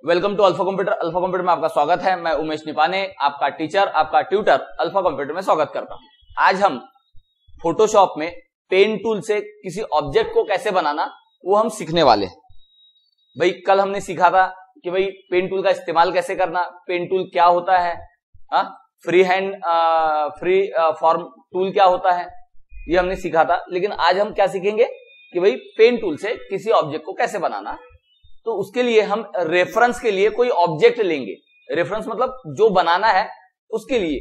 Welcome to Alpha Computer. Alpha Computer में आपका स्वागत है। मैं उमेश निपाने, आपका टीचर, आपका ट्यूटर अल्फा कंप्यूटर में स्वागत करता हूं। आज हम फोटोशॉप में पेन टूल से किसी ऑब्जेक्ट को कैसे बनाना वो हम सीखने वाले हैं। भाई कल हमने सीखा था कि भाई पेन टूल का इस्तेमाल कैसे करना, पेन टूल क्या होता है, free hand free form tool क्या होता है, ये हमने सीखा था। लेकिन आज हम क्या सीखेंगे कि भाई पेन टूल से किसी ऑब्जेक्ट को कैसे बनाना। तो उसके लिए हम रेफरेंस के लिए कोई ऑब्जेक्ट लेंगे। रेफरेंस मतलब जो बनाना है उसके लिए,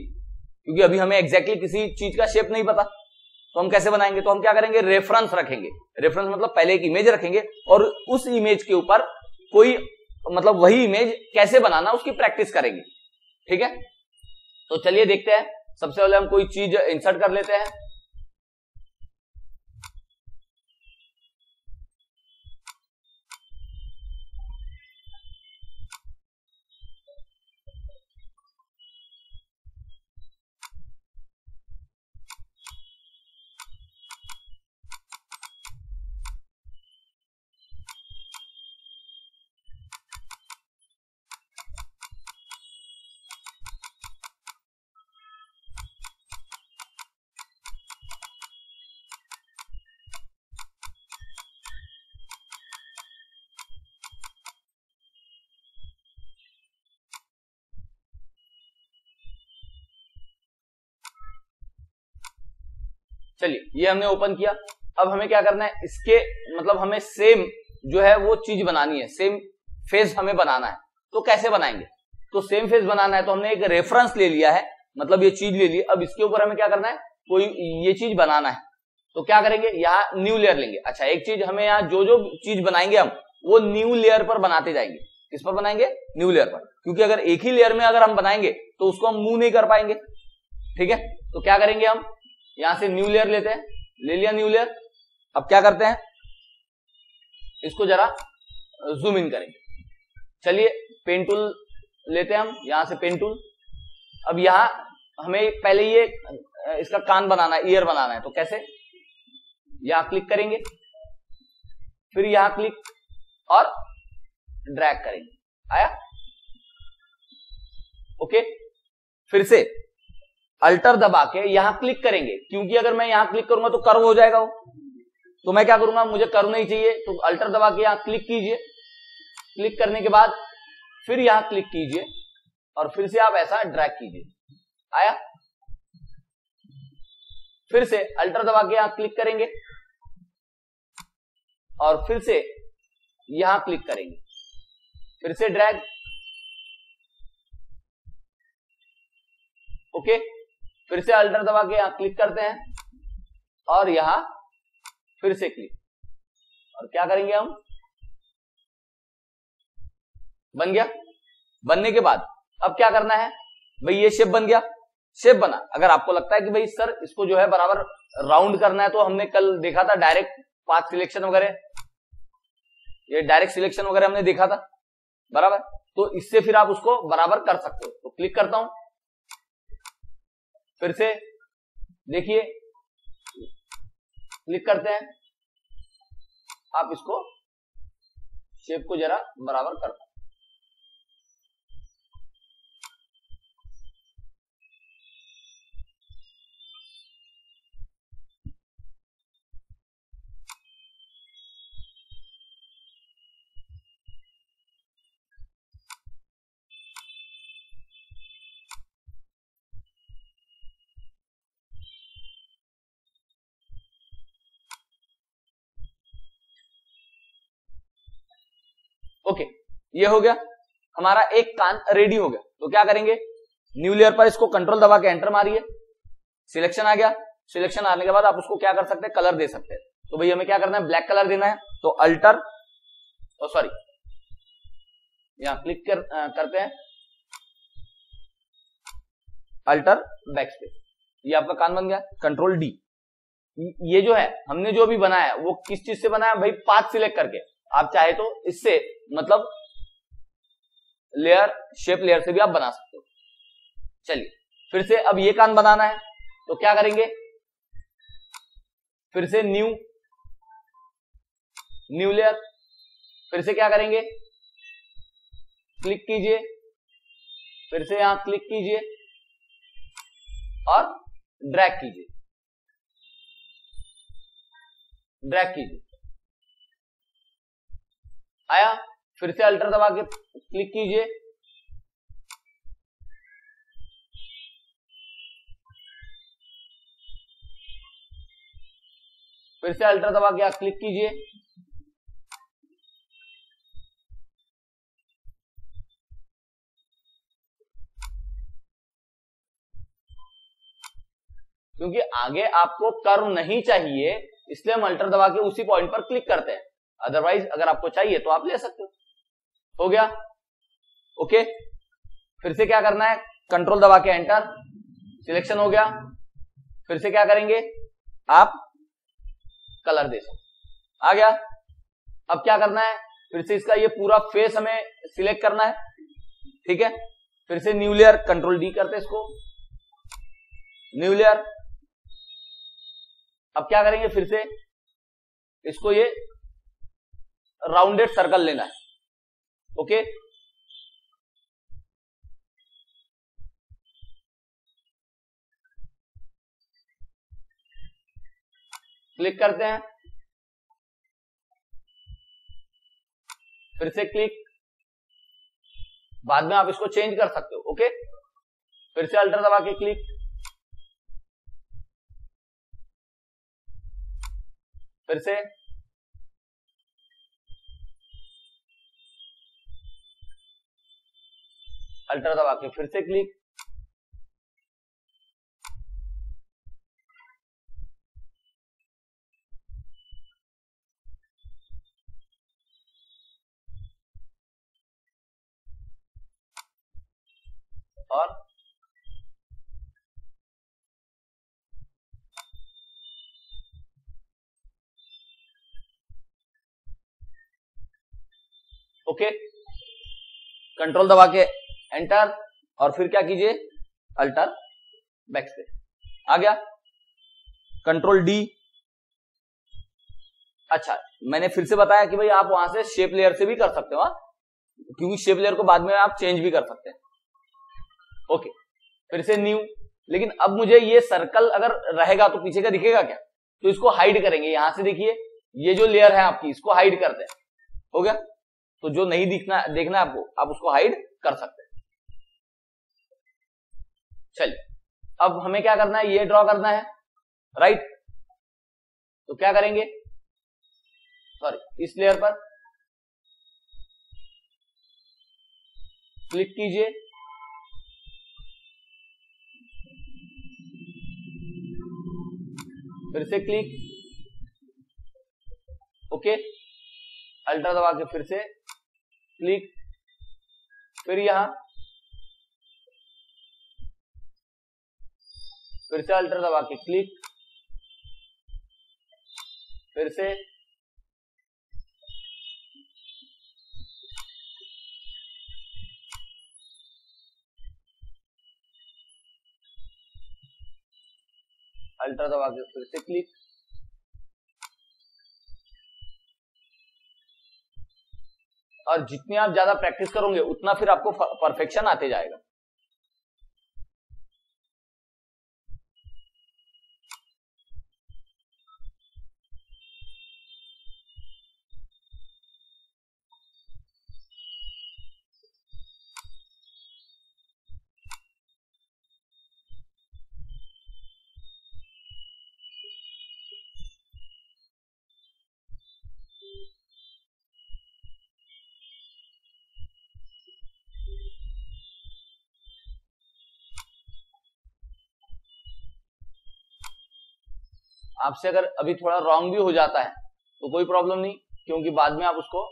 क्योंकि अभी हमें एग्जैक्टली किसी चीज का शेप नहीं पता, तो हम कैसे बनाएंगे। तो हम क्या करेंगे, रेफरेंस रखेंगे। रेफरेंस मतलब पहले एक इमेज रखेंगे और उस इमेज के ऊपर कोई मतलब वही इमेज कैसे बनाना उसकी प्रैक्टिस करेंगे। ठीक है, तो चलिए देखते हैं। सबसे पहले हम कोई चीज इंसर्ट कर लेते हैं। चलिए ये हमने ओपन किया। अब हमें क्या करना है, इसके मतलब हमें सेम जो है वो चीज बनानी है, सेम फेस हमें बनाना है। तो कैसे बनाएंगे, तो सेम फेस बनाना है तो हमने एक रेफरेंस ले लिया है, मतलब ये चीज ले ली। अब इसके ऊपर हमें क्या करना है, कोई ये चीज बनाना है। तो क्या करेंगे, यहाँ न्यू लेयर लेंगे। अच्छा, एक चीज हमें यहाँ जो जो चीज बनाएंगे हम वो न्यू लेयर पर बनाते जाएंगे। किस पर बनाएंगे, न्यू लेयर पर, क्योंकि अगर एक ही लेयर में अगर हम बनाएंगे तो उसको हम मूव नहीं कर पाएंगे। ठीक है, तो क्या करेंगे, हम यहां से न्यू लेयर लेते हैं। ले लिया न्यू लेयर। अब क्या करते हैं, इसको जरा जूम इन करेंगे। चलिए पेन टूल लेते हैं हम, यहां से पेन टूल। अब यहां हमें पहले ये इसका कान बनाना है, ईयर बनाना है। तो कैसे, यहां क्लिक करेंगे, फिर यहां क्लिक और ड्रैग करेंगे। आया, ओके। फिर से अल्टर दबा के यहां क्लिक करेंगे, क्योंकि अगर मैं यहां क्लिक करूंगा तो कर्व हो जाएगा वो। तो मैं क्या करूंगा, मुझे कर्व नहीं चाहिए, तो अल्टर दबा के यहां क्लिक कीजिए। क्लिक करने के बाद फिर यहां क्लिक कीजिए और फिर से आप ऐसा ड्रैग कीजिए। आया, फिर से अल्टर दबा के यहां क्लिक करेंगे और फिर से यहां क्लिक करेंगे, फिर से ड्रैग, ओके। फिर से अल्टर दबा के यहां क्लिक करते हैं और यहां फिर से क्लिक, और क्या करेंगे हम, बन गया। बनने के बाद अब क्या करना है, भाई ये शेप बन गया, शेप बना। अगर आपको लगता है कि भाई सर इसको जो है बराबर राउंड करना है, तो हमने कल देखा था डायरेक्ट पाथ सिलेक्शन वगैरह, ये डायरेक्ट सिलेक्शन वगैरह हमने देखा था, बराबर। तो इससे फिर आप उसको बराबर कर सकते हो। तो क्लिक करता हूं, फिर से देखिए क्लिक करते हैं, आप इसको शेप को जरा बराबर कर पाए। ओके, ये हो गया हमारा एक कान रेडी हो गया। तो क्या करेंगे, न्यू लेयर पर इसको कंट्रोल दबा के एंटर मारिए, सिलेक्शन आ गया। सिलेक्शन आने के बाद आप उसको क्या कर सकते हैं, कलर दे सकते हैं। तो भाई हमें क्या करना है, ब्लैक कलर देना है। तो अल्टर सॉरी यहां क्लिक करते हैं, अल्टर बैकस्पेस, ये आपका कान बन गया। कंट्रोल डी, ये जो है हमने जो भी बनाया है वो किस चीज से बनाया भाई, पाथ सिलेक्ट करके। आप चाहे तो इससे मतलब लेयर, शेप लेयर से भी आप बना सकते हो। चलिए फिर से अब ये कान बनाना है, तो क्या करेंगे, फिर से न्यू लेयर, फिर से क्या करेंगे, क्लिक कीजिए, फिर से यहां क्लिक कीजिए और ड्रैग कीजिए, ड्रैग कीजिए, आया। फिर से अल्टर दबा के क्लिक कीजिए, फिर से अल्टर दबा के क्लिक कीजिए, क्योंकि आगे आपको कर्व नहीं चाहिए इसलिए हम अल्टर दबा के उसी पॉइंट पर क्लिक करते हैं, अदरवाइज अगर आपको चाहिए तो आप ले सकते हो गया, ओके। फिर से क्या करना है, कंट्रोल दबा के एंटर, सिलेक्शन हो गया। फिर से क्या करेंगे, आप कलर दे सकते, आ गया। अब क्या करना है, फिर से इसका ये पूरा फेस हमें सिलेक्ट करना है, ठीक है। फिर से न्यू लेयर, कंट्रोल डी करते हैं इसको, न्यू लेयर। अब क्या करेंगे, फिर से इसको ये राउंडेड सर्कल लेना है, ओके। क्लिक करते हैं, फिर से क्लिक, बाद में आप इसको चेंज कर सकते हो, ओके। फिर से अल्टर दबा के क्लिक, फिर से अल्टर दबा के फिर से क्लिक, और ओके, कंट्रोल दबा के एंटर और फिर क्या कीजिए, अल्टर बैकस्पेस, आ गया। Control D. अच्छा, मैंने फिर से बताया कि भाई आप वहां से शेप लेयर से भी कर सकते हो, क्योंकि शेप लेयर को बाद में आप चेंज भी कर सकते हैं, ओके। फिर से न्यू, लेकिन अब मुझे ये सर्कल अगर रहेगा तो पीछे का दिखेगा क्या, तो इसको हाइड करेंगे। यहां से देखिए ये जो लेयर है आपकी, इसको हाइड करते हैं, हो गया। तो जो नहीं देखना है आपको, आप उसको हाइड कर सकते हैं। चलिए, अब हमें क्या करना है, ये ड्रॉ करना है, राइट। तो क्या करेंगे, सॉरी, इस लेयर पर क्लिक कीजिए, फिर से क्लिक, ओके, अल्टर दबा के फिर से क्लिक, फिर यहां फिर से अल्टर दबा के क्लिक, फिर से अल्टर दबा के फिर से क्लिक, और जितनी आप ज्यादा प्रैक्टिस करोगे उतना फिर आपको परफेक्शन आते जाएगा। आपसे अगर अभी थोड़ा रॉन्ग भी हो जाता है तो कोई प्रॉब्लम नहीं, क्योंकि बाद में आप उसको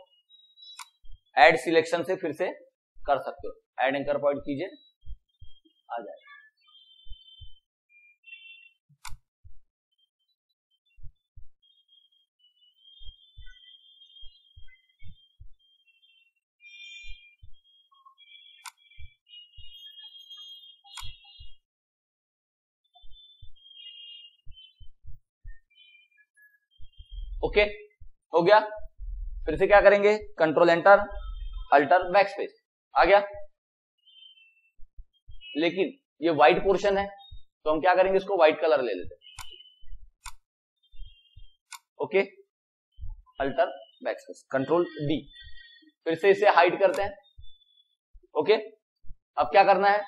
ऐड सिलेक्शन से फिर से कर सकते हो। ऐड एंकर पॉइंट कीजिए, आ जाएगा। ओके, हो गया। फिर से क्या करेंगे, कंट्रोल एंटर, अल्टर बैकस्पेस, आ गया। लेकिन ये व्हाइट पोर्शन है तो हम क्या करेंगे, इसको व्हाइट कलर ले लेते हैं। Okay, alter backspace, control D, फिर से इसे हाइड करते हैं। ओके, अब क्या करना है,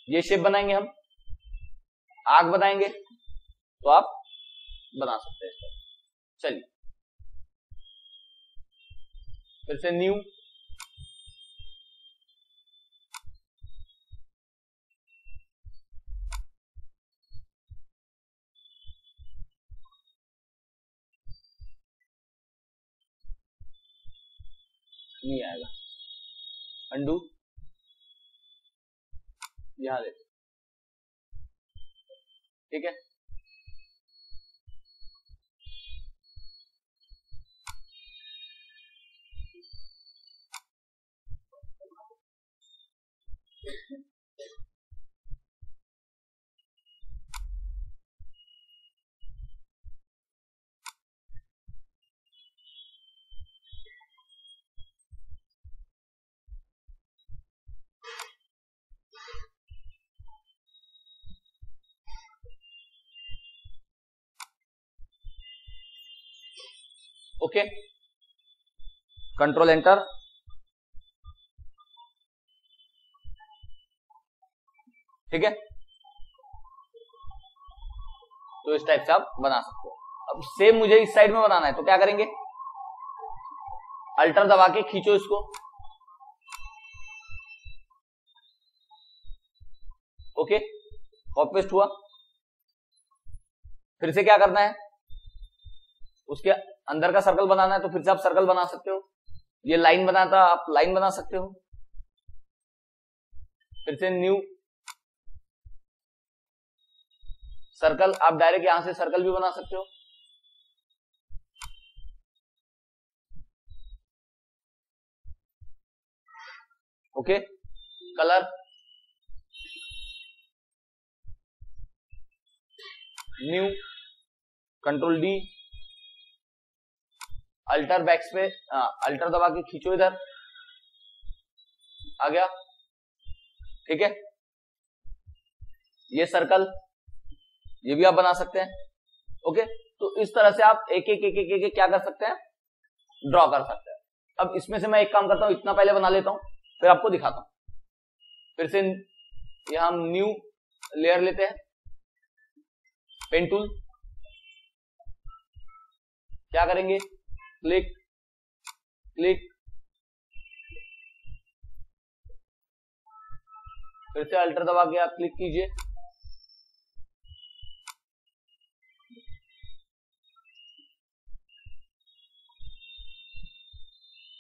ये शेप बनाएंगे हम, आग बनाएंगे, तो आप बना सकते हैं इस तरह। चलिए, फिर से न्यू, नहीं आएगा, अंडू, यहां ले, ठीक है। ओके, कंट्रोल एंटर, ठीक है। तो इस टाइप से आप बना सकते हो। अब सेम मुझे इस साइड में बनाना है, तो क्या करेंगे, अल्टर दबा के खींचो इसको, ओके, कॉपी पेस्ट हुआ। फिर से क्या करना है, उसके अंदर का सर्कल बनाना है, तो फिर से आप सर्कल बना सकते हो। ये लाइन बनाता, आप लाइन बना सकते हो। फिर से न्यू सर्कल, आप डायरेक्ट यहां से सर्कल भी बना सकते हो। Okay, colour, new, control D, alt backspace पे, अल्टर दबा के खींचो, इधर आ गया, ठीक है। ये सर्कल, ये भी आप बना सकते हैं। ओके, तो इस तरह से आप एक एक एक एक, एक, एक क्या कर सकते हैं, ड्रॉ कर सकते हैं। अब इसमें से मैं एक काम करता हूं, इतना पहले बना लेता हूं, फिर आपको दिखाता हूं। फिर से यहां हम न्यू लेयर लेते हैं, पेन टूल, क्या करेंगे, क्लिक क्लिक, फिर से अल्टर दबा के आप क्लिक कीजिए,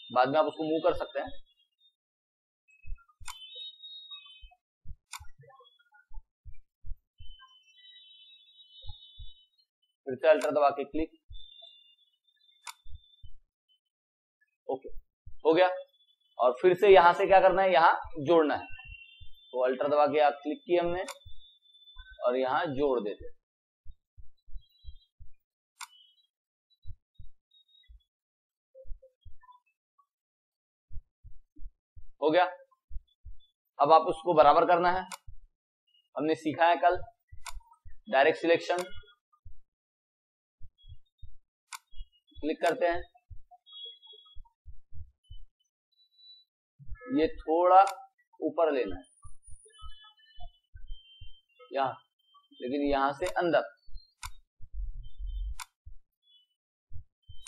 बाद में आप उसको मूव कर सकते हैं। फिर से अल्टर दबा के क्लिक, ओके, हो गया। और फिर से यहां से क्या करना है, यहां जोड़ना है, तो अल्टर दबा के आप क्लिक किए हमने, और यहां जोड़ देते, हो गया। अब आप उसको बराबर करना है, हमने सीखा है कल, डायरेक्ट सिलेक्शन, क्लिक करते हैं, ये थोड़ा ऊपर लेना है यहां, लेकिन यहां से अंदर,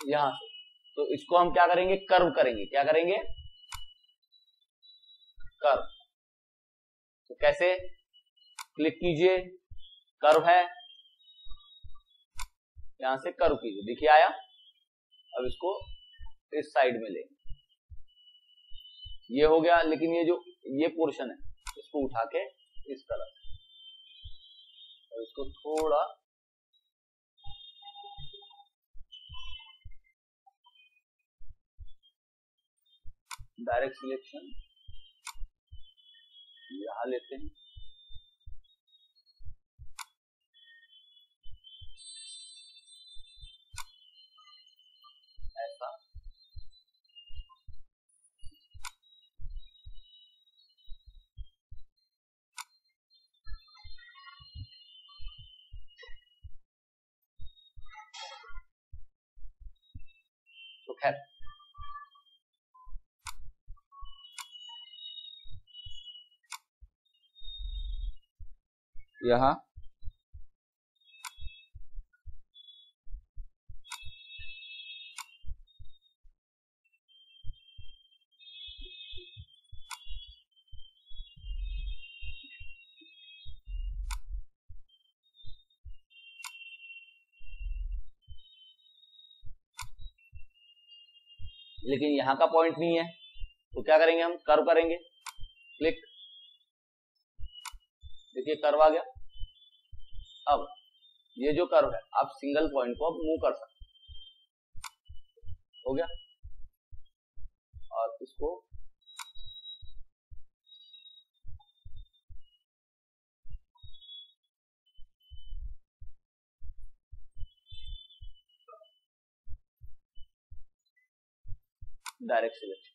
यहां से, तो इसको हम क्या करेंगे, कर्व करेंगे, क्या करेंगे, कर्व। तो कैसे, क्लिक कीजिए, कर्व है, यहां से कर्व कीजिए, देखिए आया। अब इसको इस साइड में ले, ये हो गया। लेकिन ये जो ये पोर्शन है, इसको उठा के इस तरह, और इसको थोड़ा डायरेक्ट सिलेक्शन यहां लेते हैं, ऐसा, खैर यहां लेकिन यहां का पॉइंट नहीं है, तो क्या करेंगे हम, कर्व करेंगे, क्लिक, देखिए कर्व आ गया। अब ये जो कर्व है आप सिंगल पॉइंट को अब मूव कर सकते, हो गया, और इसको डायरेक्ट सिलेक्ट,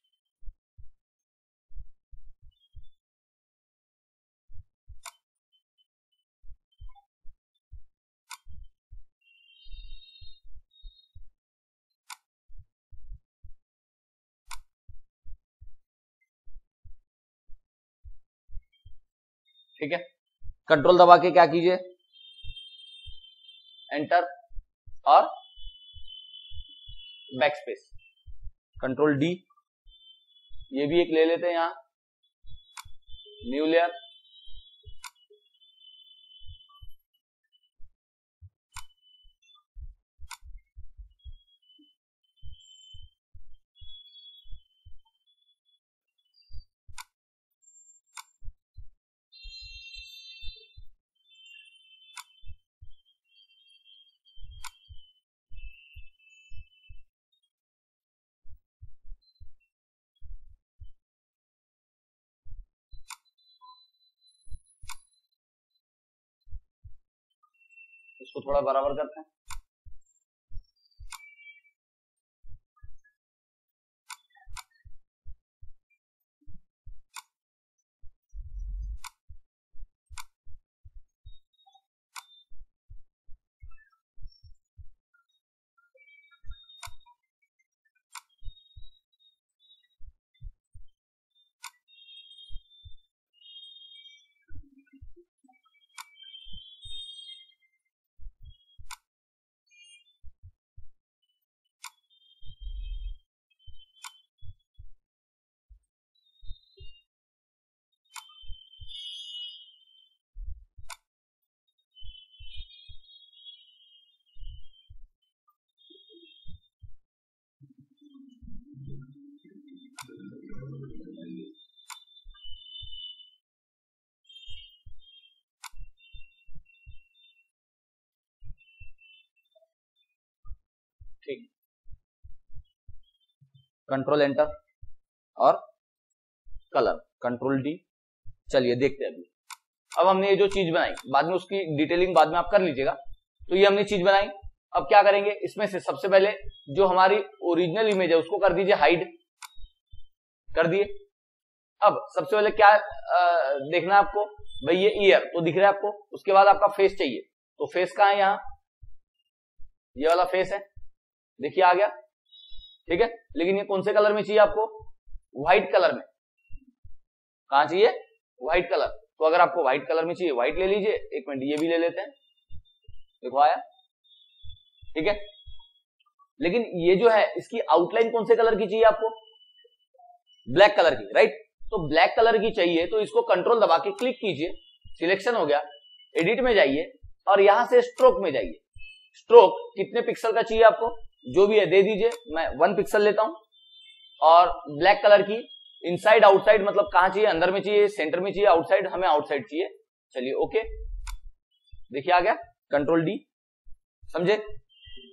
ठीक है। कंट्रोल दबा के क्या कीजिए, एंटर और बैक स्पेस, कंट्रोल डी, ये भी एक ले लेते हैं यहां, न्यू लेयर, इसको थोड़ा बराबर करते हैं, ठीक, कंट्रोल एंटर और कलर, कंट्रोल डी। चलिए देखते हैं अभी। अब हमने ये जो चीज बनाई, बाद में उसकी डिटेलिंग बाद में आप कर लीजिएगा, तो ये हमने चीज बनाई। अब क्या करेंगे, इसमें से सबसे पहले जो हमारी ओरिजिनल इमेज है उसको कर दीजिए हाइड, कर दिए। अब सबसे पहले क्या देखना है आपको, भाई ये ईयर तो दिख रहा है आपको, उसके बाद आपका फेस चाहिए, तो फेस कहां है, यहाँ ये वाला फेस है, देखिए आ गया, ठीक है। लेकिन ये कौन से कलर में चाहिए आपको, व्हाइट कलर में, कहां चाहिए, व्हाइट कलर। तो अगर आपको व्हाइट कलर में चाहिए व्हाइट ले लीजिए, एक मिनट ये भी ले लेते हैं, देखो आया, ठीक है। लेकिन ये जो है इसकी आउटलाइन कौन से कलर की चाहिए आपको, ब्लैक कलर की, राइट। तो ब्लैक कलर की चाहिए तो इसको कंट्रोल दबा के क्लिक कीजिए, सिलेक्शन हो गया, एडिट में जाइए और यहां से स्ट्रोक में जाइए। स्ट्रोक कितने पिक्सल का चाहिए आपको, जो भी है दे दीजिए, मैं 1 पिक्सल लेता हूं। और ब्लैक कलर की इनसाइड आउटसाइड मतलब कहां चाहिए, अंदर में चाहिए, सेंटर में चाहिए, आउटसाइड, हमें आउटसाइड चाहिए। चलिए ओके, देखिए आ गया, कंट्रोल डी, समझे।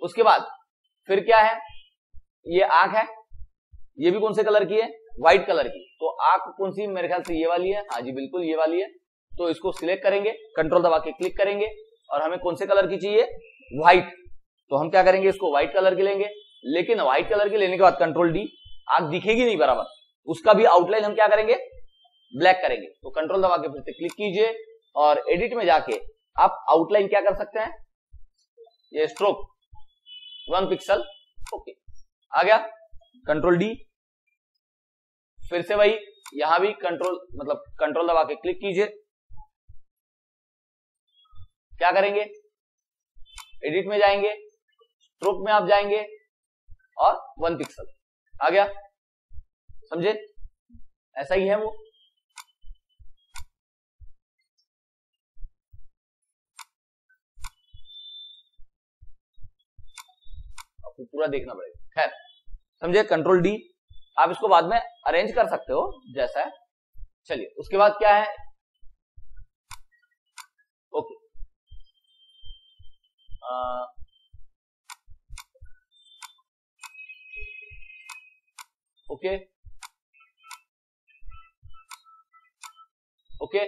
उसके बाद फिर क्या है, ये आंख है, ये भी कौन से कलर की है, व्हाइट कलर की। तो आंख कौन सी, मेरे ख्याल से ये वाली है, हाँ जी बिल्कुल ये वाली है। तो इसको सिलेक्ट करेंगे, कंट्रोल दबा के क्लिक करेंगे, और हमें कौन से कलर की चाहिए, व्हाइट। तो हम क्या करेंगे, इसको व्हाइट कलर की लेंगे। लेकिन व्हाइट कलर की लेने के बाद कंट्रोल डी, आंख दिखेगी नहीं बराबर, उसका भी आउटलाइन हम क्या करेंगे, ब्लैक करेंगे। तो कंट्रोल दबा के फिर से क्लिक कीजिए और एडिट में जाके आप आउटलाइन क्या कर सकते हैं, ये स्ट्रोक 1 पिक्सल, ओके आ गया। कंट्रोल डी, फिर से वही यहां भी कंट्रोल दबा के क्लिक कीजिए। क्या करेंगे, एडिट में जाएंगे, स्ट्रोक में आप जाएंगे और 1 पिक्सल आ गया, समझे? ऐसा ही है वो। आपको पूरा देखना पड़ेगा, खैर समझे। कंट्रोल डी, आप इसको बाद में अरेंज कर सकते हो जैसा है। चलिए उसके बाद क्या है, ओके ओके ओके,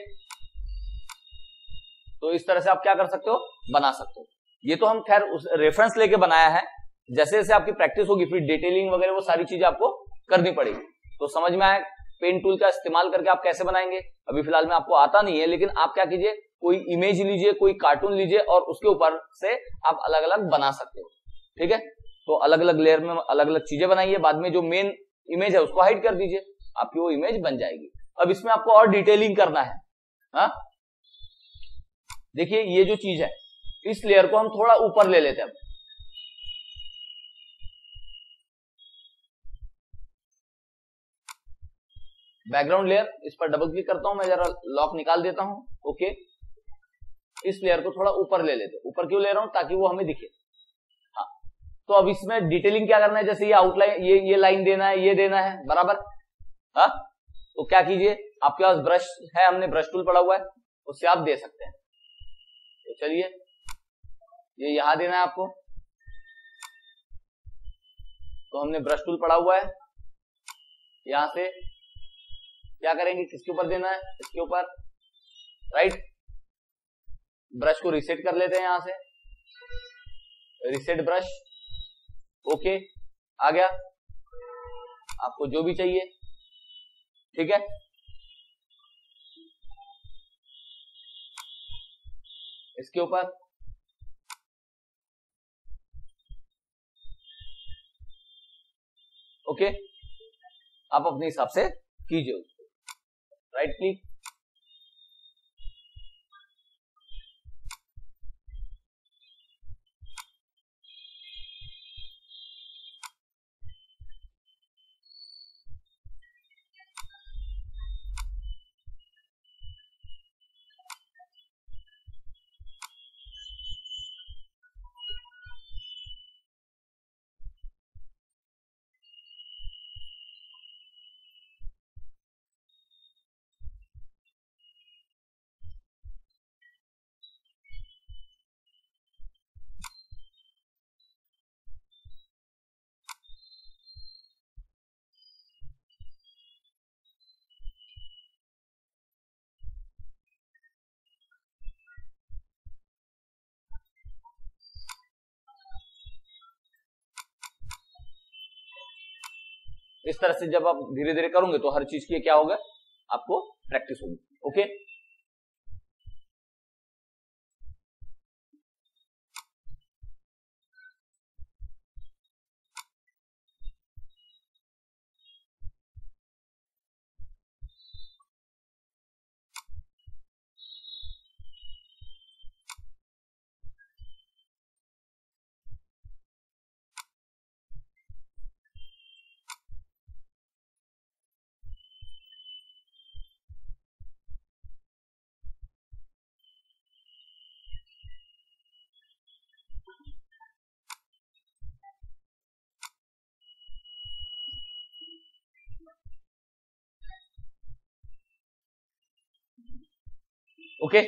तो इस तरह से आप क्या कर सकते हो, बना सकते हो। ये तो हम खैर उस रेफरेंस लेके बनाया है, जैसे जैसे आपकी प्रैक्टिस होगी फिर डिटेलिंग वगैरह वो सारी चीजें आपको करनी पड़ेगी। तो समझ में आया पेन टूल का इस्तेमाल करके आप कैसे बनाएंगे। अभी फिलहाल में आपको आता नहीं है, लेकिन आप क्या कीजिए, कोई इमेज लीजिए, कोई कार्टून लीजिए और उसके ऊपर से आप अलग अलग बना सकते हो, ठीक है। तो अलग अलग लेयर में अलग अलग चीजें बनाइए, बाद में जो मेन इमेज है उसको हाइड कर दीजिए, आपकी वो इमेज बन जाएगी। अब इसमें आपको और डिटेलिंग करना है। हाँ देखिए ये जो चीज है, इस लेयर को हम थोड़ा ऊपर ले लेते हैं। बैकग्राउंड लेयर, इस पर डबल क्लिक करता हूं मैं, जरा लॉक निकाल देता हूं। ओके, इस लेयर को थोड़ा ऊपर ले लेते हैं। ऊपर क्यों ले रहा हूं, ताकि वो हमें दिखे। हाँ, तो अब इसमें डिटेलिंग क्या करना है, जैसे ये आउटलाइन, ये लाइन देना है, ये देना है, बराबर। हाँ, तो क्या कीजिए, आपके पास ब्रश है, हमने ब्रश टूल पड़ा हुआ है, उससे आप दे सकते हैं। तो चलिए, ये यहां देना है आपको, तो हमने ब्रश टूल पड़ा हुआ है, यहां से क्या करेंगे, किसके ऊपर देना है, इसके ऊपर, राइट। ब्रश को रिसेट कर लेते हैं, यहां से रिसेट ब्रश। ओके, आ गया, आपको जो भी चाहिए, ठीक है। इसके ऊपर ओके, आप अपने हिसाब से कीजिए उसको, राइट क्लिक, इस तरह से जब आप धीरे धीरे करोगे तो हर चीज की क्या होगा, आपको प्रैक्टिस होगी। ओके, ओके,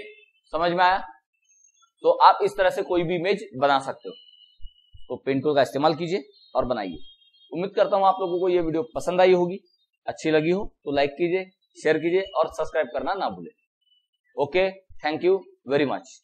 समझ में आया। तो आप इस तरह से कोई भी इमेज बना सकते हो, तो पेन टूल का इस्तेमाल कीजिए और बनाइए। उम्मीद करता हूं आप लोगों को ये वीडियो पसंद आई होगी, अच्छी लगी हो तो लाइक कीजिए, शेयर कीजिए और सब्सक्राइब करना ना भूलें। Okay, thank you very much.